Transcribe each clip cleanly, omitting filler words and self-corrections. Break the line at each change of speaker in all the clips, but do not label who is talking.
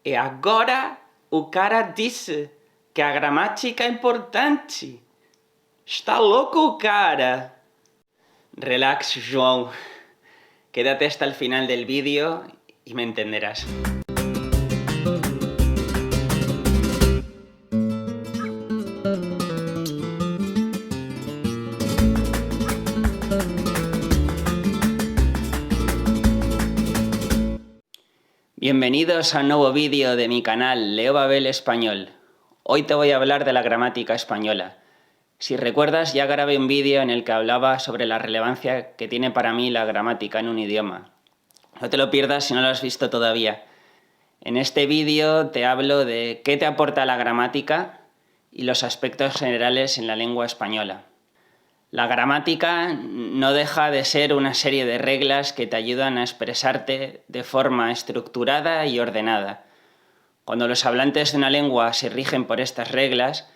E agora o cara disse que a gramática é importante. Está louco o cara. Relax, João. Quédate hasta el final del vídeo y me entenderás. Bienvenidos a un nuevo vídeo de mi canal Leo Babel Español. Hoy te voy a hablar de la gramática española. Si recuerdas, ya grabé un vídeo en el que hablaba sobre la relevancia que tiene para mí la gramática en un idioma. No te lo pierdas si no lo has visto todavía. En este vídeo te hablo de qué te aporta la gramática y los aspectos generales en la lengua española. La gramática no deja de ser una serie de reglas que te ayudan a expresarte de forma estructurada y ordenada. Cuando los hablantes de una lengua se rigen por estas reglas,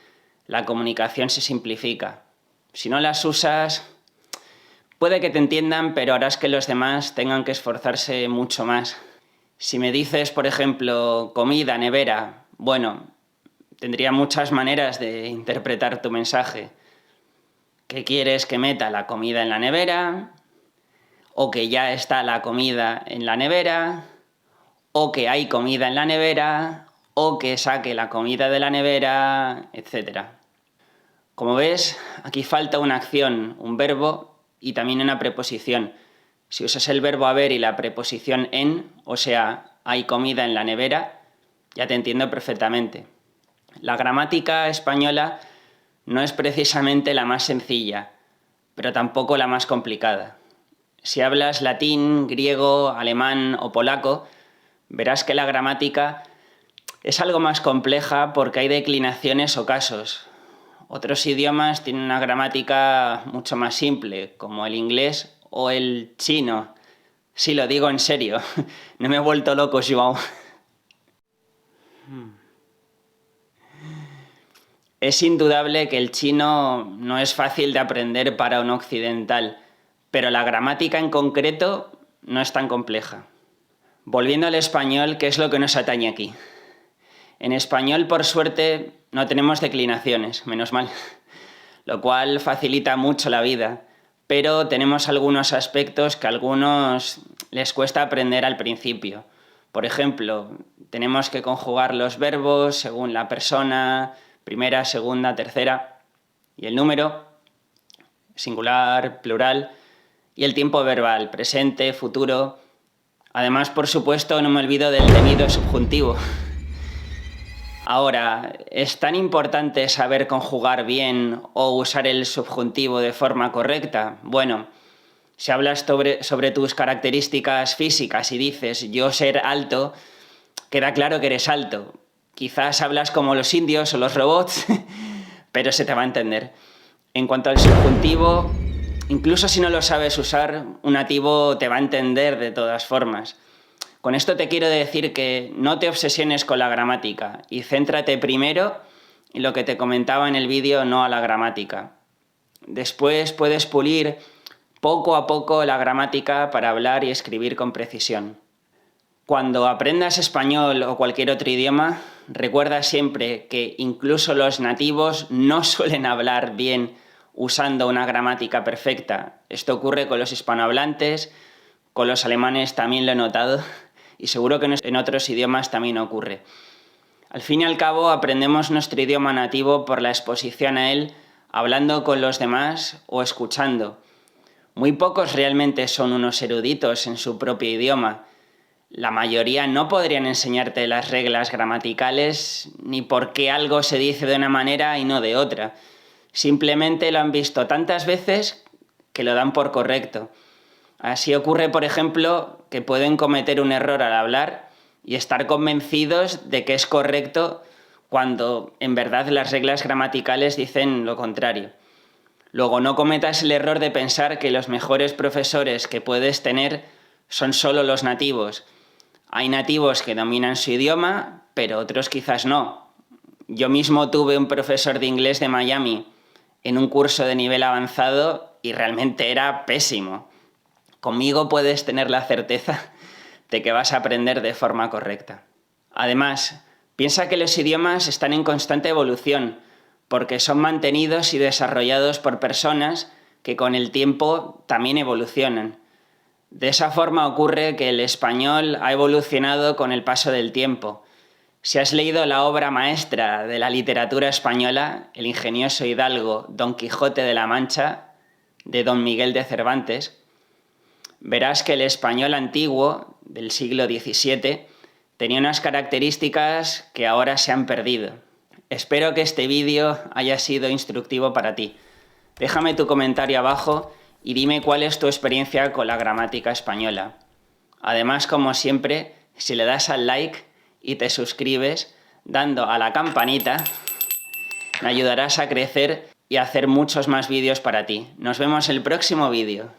la comunicación se simplifica. Si no las usas, puede que te entiendan, pero harás que los demás tengan que esforzarse mucho más. Si me dices, por ejemplo, comida, nevera, bueno, tendría muchas maneras de interpretar tu mensaje. ¿Que quieres que meta la comida en la nevera? ¿O que ya está la comida en la nevera? ¿O que hay comida en la nevera? ¿O que saque la comida de la nevera? Etcétera. Como ves, aquí falta una acción, un verbo y también una preposición. Si usas el verbo haber y la preposición en, o sea, hay comida en la nevera, ya te entiendo perfectamente. La gramática española no es precisamente la más sencilla, pero tampoco la más complicada. Si hablas latín, griego, alemán o polaco, verás que la gramática es algo más compleja porque hay declinaciones o casos. Otros idiomas tienen una gramática mucho más simple, como el inglés o el chino. Sí, lo digo en serio, no me he vuelto loco, João. Es indudable que el chino no es fácil de aprender para un occidental, pero la gramática en concreto no es tan compleja. Volviendo al español, ¿qué es lo que nos atañe aquí? En español, por suerte, no tenemos declinaciones, menos mal, lo cual facilita mucho la vida, pero tenemos algunos aspectos que a algunos les cuesta aprender al principio. Por ejemplo, tenemos que conjugar los verbos según la persona, primera, segunda, tercera, y el número, singular, plural, y el tiempo verbal, presente, futuro. Además, por supuesto, no me olvido del tenido subjuntivo. Ahora, ¿es tan importante saber conjugar bien o usar el subjuntivo de forma correcta? Bueno, si hablas sobre tus características físicas y dices yo ser alto, queda claro que eres alto. Quizás hablas como los indios o los robots, pero se te va a entender. En cuanto al subjuntivo, incluso si no lo sabes usar, un nativo te va a entender de todas formas. Con esto te quiero decir que no te obsesiones con la gramática y céntrate primero en lo que te comentaba en el vídeo, no a la gramática. Después puedes pulir poco a poco la gramática para hablar y escribir con precisión. Cuando aprendas español o cualquier otro idioma, recuerda siempre que incluso los nativos no suelen hablar bien usando una gramática perfecta. Esto ocurre con los hispanohablantes, con los alemanes también lo he notado, y seguro que en otros idiomas también ocurre. Al fin y al cabo, aprendemos nuestro idioma nativo por la exposición a él, hablando con los demás o escuchando. Muy pocos realmente son unos eruditos en su propio idioma. La mayoría no podrían enseñarte las reglas gramaticales ni por qué algo se dice de una manera y no de otra. Simplemente lo han visto tantas veces que lo dan por correcto. Así ocurre, por ejemplo, que pueden cometer un error al hablar y estar convencidos de que es correcto cuando en verdad las reglas gramaticales dicen lo contrario. Luego, no cometas el error de pensar que los mejores profesores que puedes tener son solo los nativos. Hay nativos que dominan su idioma, pero otros quizás no. Yo mismo tuve un profesor de inglés de Miami en un curso de nivel avanzado y realmente era pésimo. Conmigo puedes tener la certeza de que vas a aprender de forma correcta. Además, piensa que los idiomas están en constante evolución, porque son mantenidos y desarrollados por personas que con el tiempo también evolucionan. De esa forma ocurre que el español ha evolucionado con el paso del tiempo. Si has leído la obra maestra de la literatura española, el ingenioso hidalgo Don Quijote de la Mancha, de Don Miguel de Cervantes, verás que el español antiguo, del siglo XVII, tenía unas características que ahora se han perdido. Espero que este vídeo haya sido instructivo para ti. Déjame tu comentario abajo y dime cuál es tu experiencia con la gramática española. Además, como siempre, si le das al like y te suscribes dando a la campanita, me ayudarás a crecer y a hacer muchos más vídeos para ti. Nos vemos en el próximo vídeo.